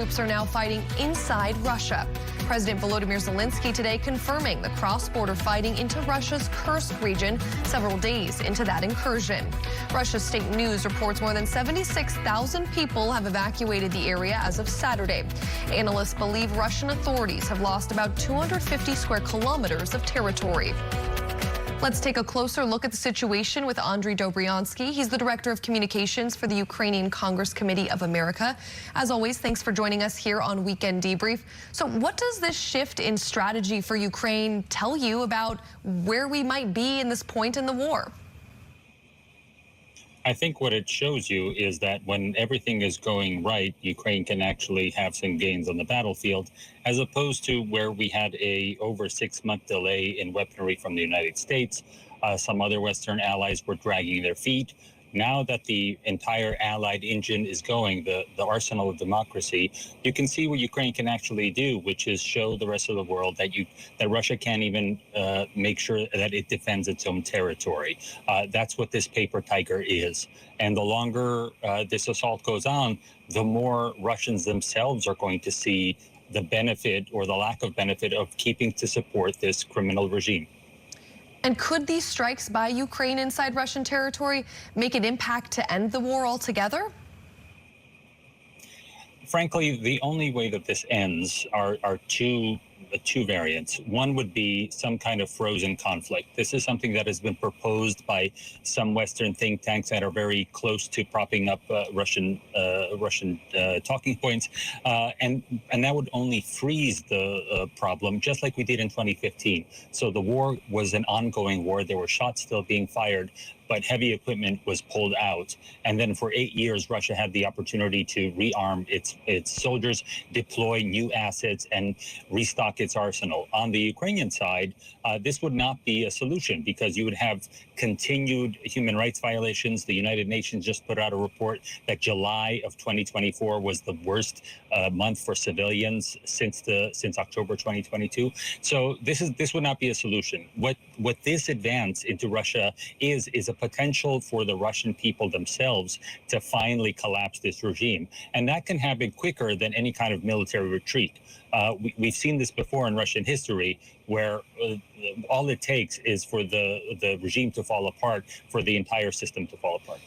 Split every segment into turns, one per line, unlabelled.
Troops are now fighting inside Russia. President Volodymyr Zelensky today confirming the cross-border fighting into Russia's Kursk region several days into that incursion. Russia's state news reports more than 76,000 people have evacuated the area as of Saturday. Analysts believe Russian authorities have lost about 250 square kilometers of territory. Let's take a closer look at the situation with Andrij Dobriansky. He's the Director of Communications for the Ukrainian Congress Committee of America. As always, thanks for joining us here on Weekend Debrief. So what does this shift in strategy for Ukraine tell you about where we might be in this point in the war?
I think what it shows you is that when everything is going right, Ukraine can actually have some gains on the battlefield, as opposed to where we had a over 6-month delay in weaponry from the United States. Some other Western allies were dragging their feet. Now that the entire allied engine is going, the arsenal of democracy, you can see what Ukraine can actually do, which is show the rest of the world that Russia can't even make sure that it defends its own territory. That's what this paper tiger is. And the longer this assault goes on, the more Russians themselves are going to see the benefit or the lack of benefit of keeping to support this criminal regime.
And could these strikes by Ukraine inside Russian territory make an impact to end the war altogether?
Frankly, the only way that this ends are two variants. One would be some kind of frozen conflict. This is something that has been proposed by some Western think tanks that are very close to propping up Russian talking points, and that would only freeze the problem, just like we did in 2015. So the war was an ongoing war. There were shots still being fired, but heavy equipment was pulled out. And then for 8 years, Russia had the opportunity to rearm its soldiers, deploy new assets, and restock its arsenal. On the Ukrainian side, this would not be a solution because you would have continued human rights violations. The United Nations just put out a report that July of 2024 was the worst month for civilians since October 2022. So this would not be a solution. What this advance into Russia is a potential for the Russian people themselves to finally collapse this regime. And that can happen quicker than any kind of military retreat. We've seen this before in Russian history, where all it takes is for the regime to fall apart, for the entire system to fall apart.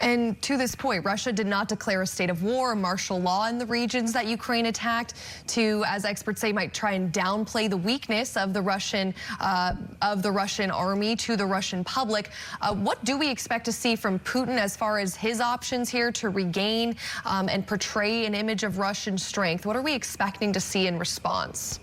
And to this point, Russia did not declare a state of war or martial law in the regions that Ukraine attacked to, as experts say, might try and downplay the weakness of the Russian army to the Russian public. What do we expect to see from Putin as far as his options here to regain and portray an image of Russian strength? What are we expecting to see in response?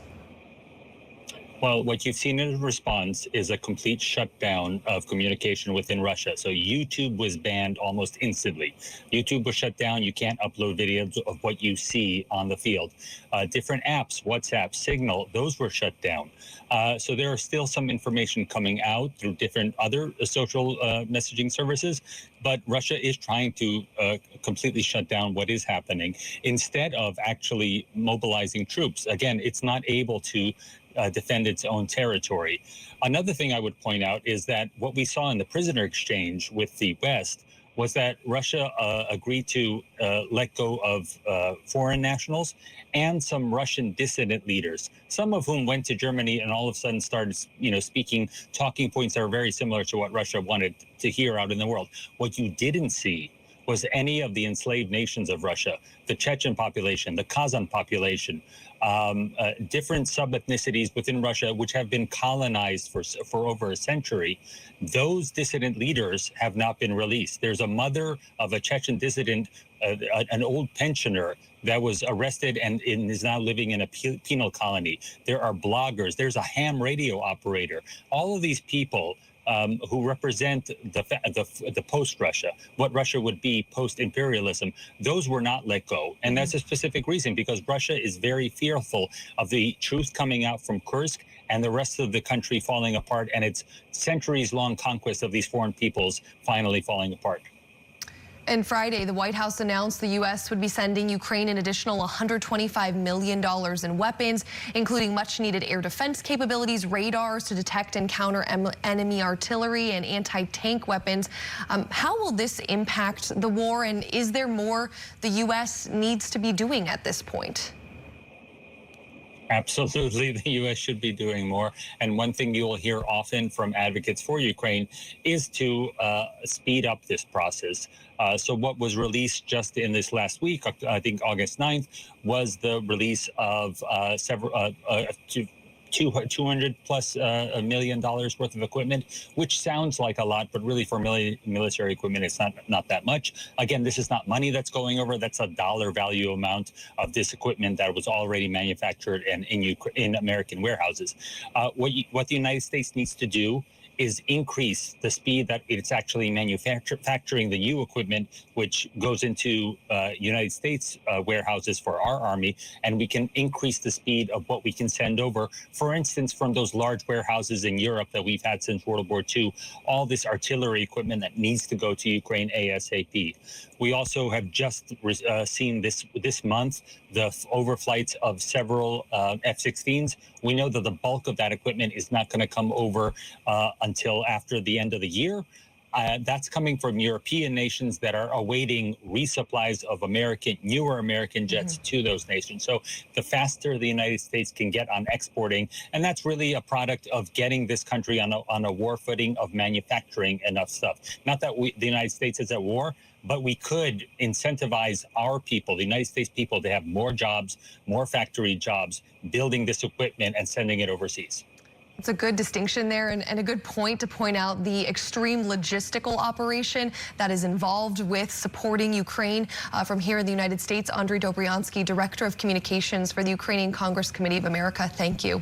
Well, what you've seen in response is a complete shutdown of communication within Russia. So YouTube was banned almost instantly. YouTube was shut down. You can't upload videos of what you see on the field. Different apps, WhatsApp, Signal, those were shut down. So there are still some information coming out through different other social messaging services, but Russia is trying to completely shut down what is happening instead of actually mobilizing troops. Again, it's not able to defend its own territory. Another thing I would point out is that what we saw in the prisoner exchange with the West was that Russia agreed to let go of foreign nationals and some Russian dissident leaders, some of whom went to Germany and all of a sudden started, speaking talking points that are very similar to what Russia wanted to hear out in the world. What you didn't see was any of the enslaved nations of Russia, the Chechen population, the Kazan population, different sub-ethnicities within Russia, which have been colonized for over a century. Those dissident leaders have not been released. There's a mother of a Chechen dissident, an old pensioner, that was arrested and is now living in a penal colony. There are bloggers. There's a ham radio operator. All of these people who represent the post-Russia, what Russia would be post-imperialism, those were not let go. And that's a specific reason, because Russia is very fearful of the truth coming out from Kursk and the rest of the country falling apart, and its centuries-long conquest of these foreign peoples finally falling apart.
And Friday, the White House announced the U.S. would be sending Ukraine an additional $125 million in weapons, including much-needed air defense capabilities, radars to detect and counter enemy artillery, and anti-tank weapons. How will this impact the war, and is there more the U.S. needs to be doing at this point?
Absolutely, the U.S. should be doing more. And one thing you'll hear often from advocates for Ukraine is to speed up this process. So what was released just in this last week, I think August 9th, was the release of $200 plus million worth of equipment, which sounds like a lot, but really for military equipment, it's not that much. Again, this is not money that's going over. That's a dollar value amount of this equipment that was already manufactured and in American warehouses. What the United States needs to do is increase the speed that it's actually manufacturing the new equipment, which goes into United States warehouses for our army, and we can increase the speed of what we can send over. For instance, from those large warehouses in Europe that we've had since World War II, all this artillery equipment that needs to go to Ukraine ASAP. We also have just seen this month the overflights of several F-16s. We know that the bulk of that equipment is not going to come over until after the end of the year. That's coming from European nations that are awaiting resupplies of newer American jets to those nations. So the faster the United States can get on exporting, and that's really a product of getting this country on a war footing of manufacturing enough stuff. Not that the United States is at war, but we could incentivize our people, the United States people, to have more jobs, more factory jobs, building this equipment and sending it overseas.
It's a good distinction there, and a good point to point out the extreme logistical operation that is involved with supporting Ukraine. From here in the United States, Andrij Dobriansky, Director of Communications for the Ukrainian Congress Committee of America, thank you.